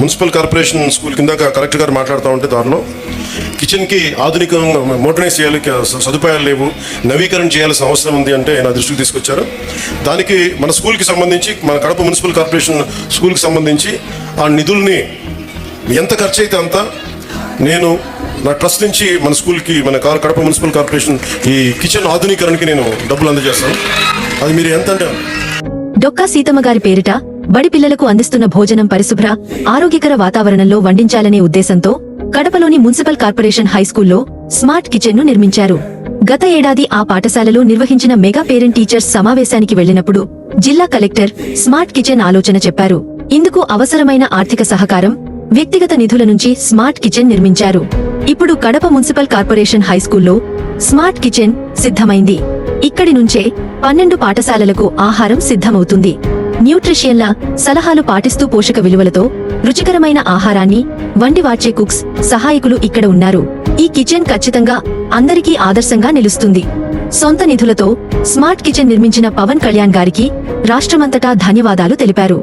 Municipal corporation school కింద collector గారు మాట్లాడుతూ ఉంటే దానిలో కిచెన్కి ఆధునికంగా మోడర్నైజ్ చేయాలి, సదుపాయాలు లేవు, నవీకరణ చేయాల్సిన అవసరం ఉంది అంటే నా దృష్టికి తీసుకొచ్చారు. దానికి మన స్కూల్కి సంబంధించి, మన కడప మున్సిపల్ కార్పొరేషన్ స్కూల్కి సంబంధించి ఆ నిధుల్ని ఎంత ఖర్చు అయితే అంత నేను నా ట్రస్ట్ నుంచి మన స్కూల్కి, మన కడప మున్సిపల్ కార్పొరేషన్ ఈ కిచెన్ ఆధునీకరణకి నేను డబ్బులు అందజేస్తాను. అది మీరు ఎంత అంటే. డొక్కా సీతమ్మ గారి పేరిట బడి పిల్లలకు అందిస్తున్న భోజనం పరిశుభ్ర, ఆరోగ్యకర వాతావరణంలో వండించాలనే ఉద్దేశంతో కడపలోని మున్సిపల్ కార్పొరేషన్ హైస్కూల్లో స్మార్ట్ కిచెన్ ను నిర్మించారు. గత ఏడాది ఆ పాఠశాలలో నిర్వహించిన మెగా పేరెంట్ టీచర్స్ సమావేశానికి వెళ్లినప్పుడు జిల్లా కలెక్టర్ స్మార్ట్ కిచెన్ ఆలోచన చెప్పారు. ఇందుకు అవసరమైన ఆర్థిక సహకారం, వ్యక్తిగత నిధుల నుంచి స్మార్ట్ కిచెన్ నిర్మించారు. ఇప్పుడు కడప మున్సిపల్ కార్పొరేషన్ హైస్కూల్లో స్మార్ట్ కిచెన్ సిద్ధమైంది. ఇక్కడి నుంచే 12 పాఠశాలలకు ఆహారం సిద్ధమవుతుంది. న్యూట్రిషియన్ల సలహాలు పాటిస్తూ పోషక విలువలతో రుచికరమైన ఆహారాన్ని వండి వార్చే కుక్స్, సహాయకులు ఇక్కడ ఉన్నారు. ఈ కిచెన్ ఖచ్చితంగా అందరికీ ఆదర్శంగా నిలుస్తుంది. సొంత నిధులతో స్మార్ట్ కిచెన్ నిర్మించిన పవన్ కళ్యాణ్ గారికి రాష్ట్రమంతటా ధన్యవాదాలు తెలిపారు.